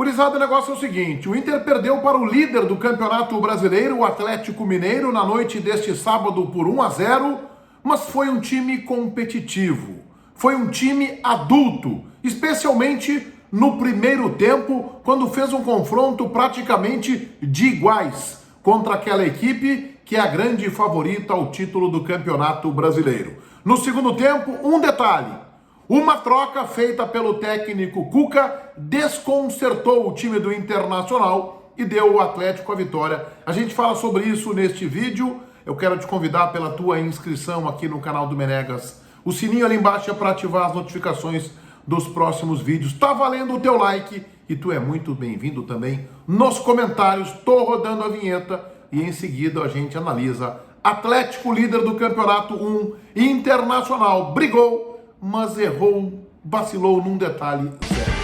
Gurizada, o negócio é o seguinte, o Inter perdeu para o líder do Campeonato Brasileiro, o Atlético Mineiro, na noite deste sábado por 1-0, mas foi um time competitivo, foi um time adulto, especialmente no primeiro tempo, quando fez um confronto praticamente de iguais contra aquela equipe que é a grande favorita ao título do Campeonato Brasileiro. No segundo tempo, um detalhe: uma troca feita pelo técnico Cuca desconcertou o time do Internacional e deu ao Atlético a vitória. A gente fala sobre isso neste vídeo. Eu quero te convidar pela tua inscrição aqui no canal do Menegas. O sininho ali embaixo é para ativar as notificações dos próximos vídeos. Tá valendo o teu like e tu é muito bem-vindo também nos comentários. Tô rodando a vinheta e em seguida a gente analisa Atlético líder do Campeonato 1, Internacional brigou, mas errou, vacilou num detalhe sério.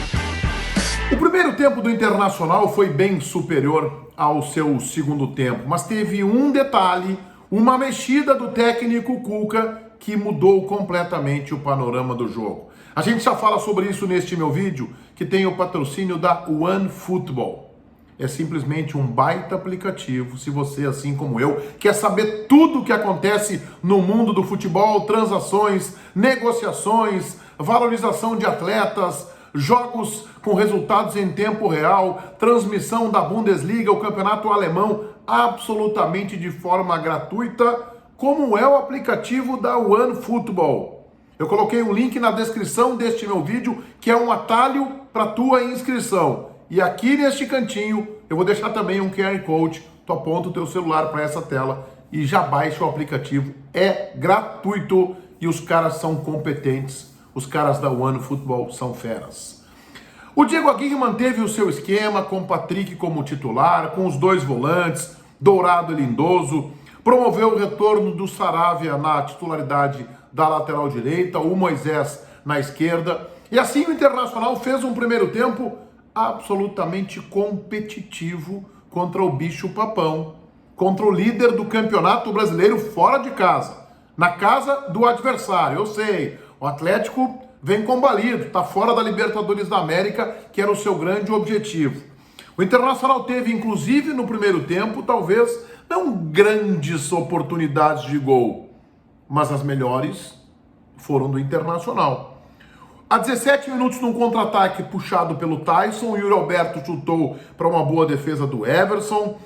O primeiro tempo do Internacional foi bem superior ao seu segundo tempo, mas teve um detalhe, uma mexida do técnico Cuca que mudou completamente o panorama do jogo. A gente já fala sobre isso neste meu vídeo, que tem o patrocínio da OneFootball. É simplesmente um baita aplicativo, se você, assim como eu, quer saber tudo o que acontece no mundo do futebol, transações, negociações, valorização de atletas, jogos com resultados em tempo real, transmissão da Bundesliga, o campeonato alemão, absolutamente de forma gratuita, como é o aplicativo da OneFootball. Eu coloquei um link na descrição deste meu vídeo, que é um atalho para tua inscrição. E aqui neste cantinho, eu vou deixar também um QR Code, tu aponta o teu celular para essa tela e já baixa o aplicativo. É gratuito e os caras são competentes, os caras da OneFootball são feras. O Diego Aguirre manteve o seu esquema com o Patrick como titular, com os dois volantes, Dourado e Lindoso, promoveu o retorno do Saravia na titularidade da lateral direita, o Moisés na esquerda, e assim o Internacional fez um primeiro tempo absolutamente competitivo contra o bicho-papão, contra o líder do Campeonato Brasileiro fora de casa, na casa do adversário. Eu sei, o Atlético vem combalido, está fora da Libertadores da América, que era o seu grande objetivo. O Internacional teve, inclusive, no primeiro tempo, talvez não grandes oportunidades de gol, mas as melhores foram do Internacional. A 17 minutos, num contra-ataque puxado pelo Tyson, o Yuri Alberto chutou para uma boa defesa do Everson.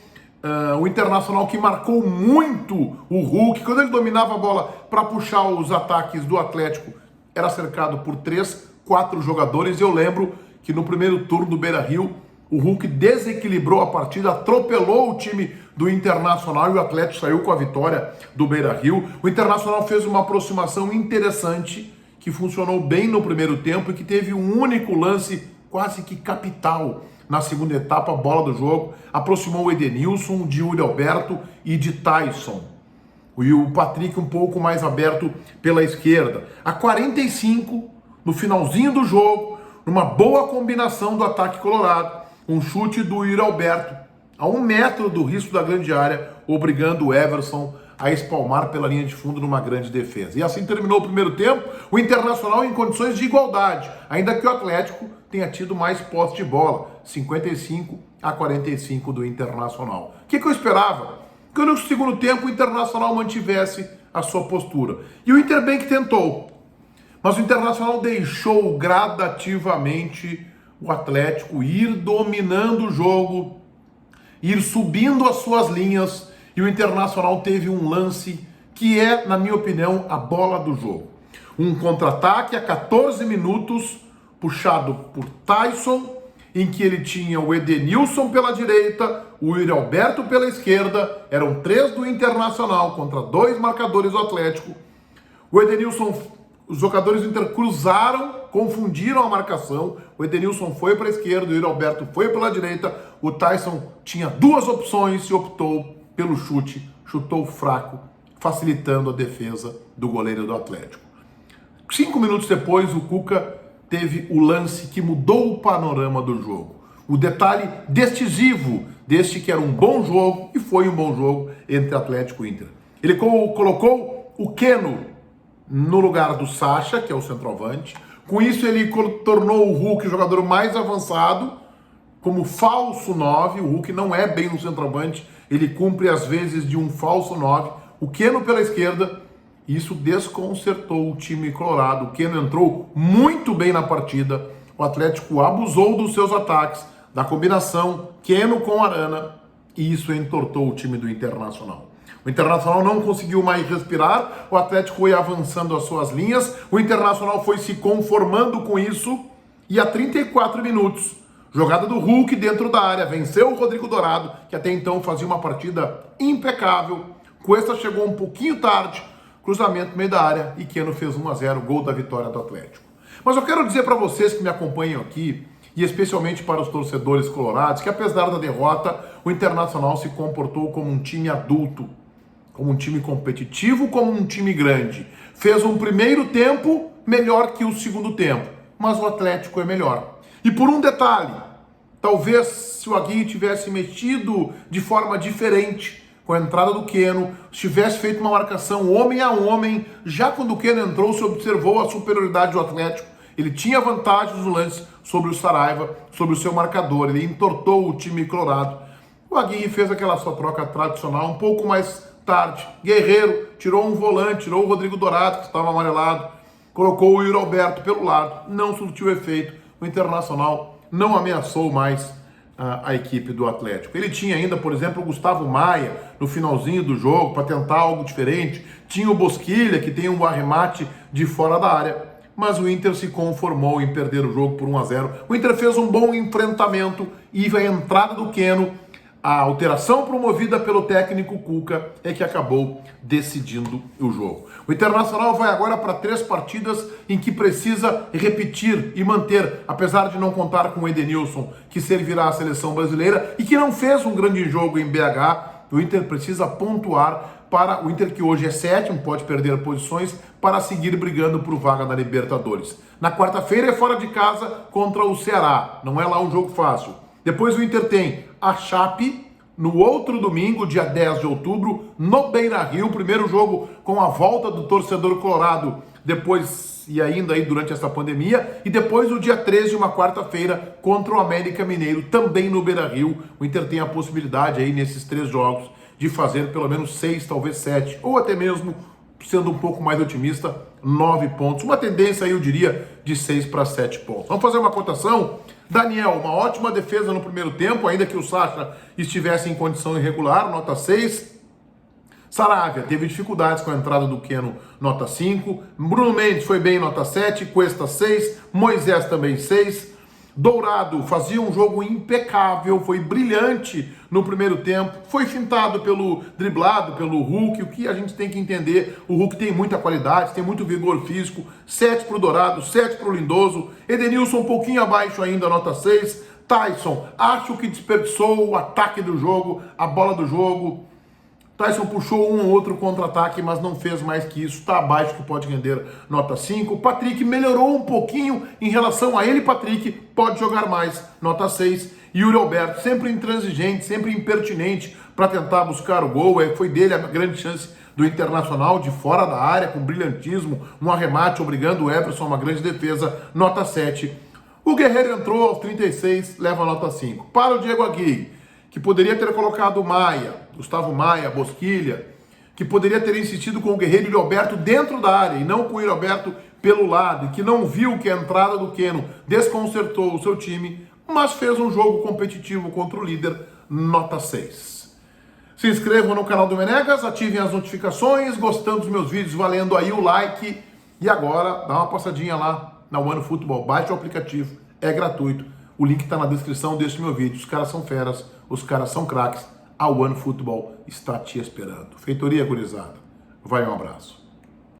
O Internacional que marcou muito o Hulk, quando ele dominava a bola para puxar os ataques do Atlético, era cercado por 3, 4 jogadores. Eu lembro que no primeiro turno do Beira-Rio, o Hulk desequilibrou a partida, atropelou o time do Internacional e o Atlético saiu com a vitória do Beira-Rio. O Internacional fez uma aproximação interessante, que funcionou bem no primeiro tempo e que teve um único lance quase que capital na segunda etapa, a bola do jogo, aproximou o Edenilson, de Yuri Alberto e de Tyson. E o Patrick um pouco mais aberto pela esquerda. A 45, no finalzinho do jogo, numa boa combinação do ataque colorado, um chute do Yuri Alberto, a 1 metro do risco da grande área, obrigando o Everson a espalmar pela linha de fundo numa grande defesa. E assim terminou o primeiro tempo, o Internacional em condições de igualdade, ainda que o Atlético tenha tido mais posse de bola, 55-45 do Internacional. O que eu esperava? Que no segundo tempo o Internacional mantivesse a sua postura. E o Inter bem que tentou, mas o Internacional deixou gradativamente o Atlético ir dominando o jogo, ir subindo as suas linhas. E o Internacional teve um lance que é, na minha opinião, a bola do jogo. Um contra-ataque a 14 minutos, puxado por Tyson, em que ele tinha o Edenilson pela direita, o Yuri Alberto pela esquerda, eram 3 do Internacional contra 2 marcadores do Atlético. O Edenilson, os jogadores do Inter cruzaram, confundiram a marcação, o Edenilson foi para a esquerda, o Yuri Alberto foi pela direita, o Tyson tinha 2 opções e optou pelo chute, chutou fraco, facilitando a defesa do goleiro do Atlético. 5 minutos depois, o Cuca teve o lance que mudou o panorama do jogo. O detalhe decisivo deste que era um bom jogo, e foi um bom jogo entre Atlético e Inter. Ele colocou o Keno no lugar do Sacha, que é o centroavante. Com isso, ele tornou o Hulk o jogador mais avançado, como falso 9, o Hulk não é bem um centroavante, ele cumpre às vezes de um falso 9, o Keno pela esquerda, e isso desconcertou o time colorado. O Keno entrou muito bem na partida, o Atlético abusou dos seus ataques, da combinação Keno com Arana, e isso entortou o time do Internacional. O Internacional não conseguiu mais respirar, o Atlético foi avançando as suas linhas, o Internacional foi se conformando com isso, e a 34 minutos, jogada do Hulk dentro da área, venceu o Rodrigo Dourado, que até então fazia uma partida impecável. Cuesta chegou um pouquinho tarde, cruzamento no meio da área, e Keno fez 1-0, gol da vitória do Atlético. Mas eu quero dizer para vocês que me acompanham aqui, e especialmente para os torcedores colorados, que apesar da derrota, o Internacional se comportou como um time adulto, como um time competitivo, como um time grande. Fez um primeiro tempo melhor que o segundo tempo, mas o Atlético é melhor. E por um detalhe, talvez se o Aguirre tivesse mexido de forma diferente com a entrada do Keno, tivesse feito uma marcação homem a homem, já quando o Keno entrou, se observou a superioridade do Atlético, ele tinha vantagem no lance sobre o Saraiva, sobre o seu marcador, ele entortou o time colorado. O Aguirre fez aquela sua troca tradicional um pouco mais tarde. Guerreiro tirou um volante, tirou o Rodrigo Dourado, que estava amarelado, colocou o Yuri Alberto pelo lado, não surtiu efeito. O Internacional não ameaçou mais a equipe do Atlético. Ele tinha ainda, por exemplo, o Gustavo Maia no finalzinho do jogo para tentar algo diferente. Tinha o Bosquilha, que tem um arremate de fora da área. Mas o Inter se conformou em perder o jogo por 1-0. O Inter fez um bom enfrentamento e a entrada do Keno, a alteração promovida pelo técnico Cuca, é que acabou decidindo o jogo. O Internacional vai agora para 3 partidas em que precisa repetir e manter, apesar de não contar com o Edenilson, que servirá à seleção brasileira e que não fez um grande jogo em BH. O Inter precisa pontuar para o Inter, que hoje é 7º, pode perder posições, para seguir brigando por vaga na Libertadores. Na quarta-feira é fora de casa contra o Ceará, não é lá um jogo fácil. Depois o Inter tem a Chape no outro domingo, dia 10 de outubro, no Beira-Rio, primeiro jogo com a volta do torcedor colorado, depois e ainda aí durante essa pandemia, e depois o dia 13, uma quarta-feira, contra o América Mineiro, também no Beira-Rio. O Inter tem a possibilidade aí nesses 3 jogos de fazer pelo menos 6, talvez 7, ou até mesmo, sendo um pouco mais otimista, 9 pontos. Uma tendência aí, eu diria, de 6 para 7 pontos. Vamos fazer uma cotação? Daniel, uma ótima defesa no primeiro tempo, ainda que o Sacha estivesse em condição irregular, nota 6. Saravia teve dificuldades com a entrada do Keno, nota 5. Bruno Mendes foi bem, nota 7. Cuesta 6. Moisés também 6. Dourado fazia um jogo impecável, foi brilhante no primeiro tempo, foi fintado driblado pelo Hulk, o que a gente tem que entender, o Hulk tem muita qualidade, tem muito vigor físico, 7 para o Dourado, 7 para o Lindoso, Edenilson um pouquinho abaixo ainda, nota 6, Tyson, acho que desperdiçou o ataque do jogo, a bola do jogo, Tyson puxou um ou outro contra-ataque, mas não fez mais que isso, está abaixo que pode render nota 5. Patrick melhorou um pouquinho em relação a ele, Patrick pode jogar mais, nota 6. Yuri Alberto, sempre intransigente, sempre impertinente para tentar buscar o gol, foi dele a grande chance do Internacional, de fora da área, com brilhantismo, um arremate obrigando o Everson a uma grande defesa, nota 7. O Guerreiro entrou aos 36, leva nota 5. Para o Diego Aguirre, que poderia ter colocado o Maia, Gustavo Maia, Bosquilha, que poderia ter insistido com o Guerreiro e o Alberto dentro da área e não com o Alberto pelo lado, e que não viu que a entrada do Keno desconcertou o seu time, mas fez um jogo competitivo contra o líder, nota 6. Se inscrevam no canal do Menegas, ativem as notificações, gostando dos meus vídeos, valendo aí o like, e agora dá uma passadinha lá na OneFootball, baixe o aplicativo, é gratuito. O link está na descrição deste meu vídeo. Os caras são feras, os caras são craques. A OneFootball está te esperando. Feitoria gurizada. Vai, um abraço.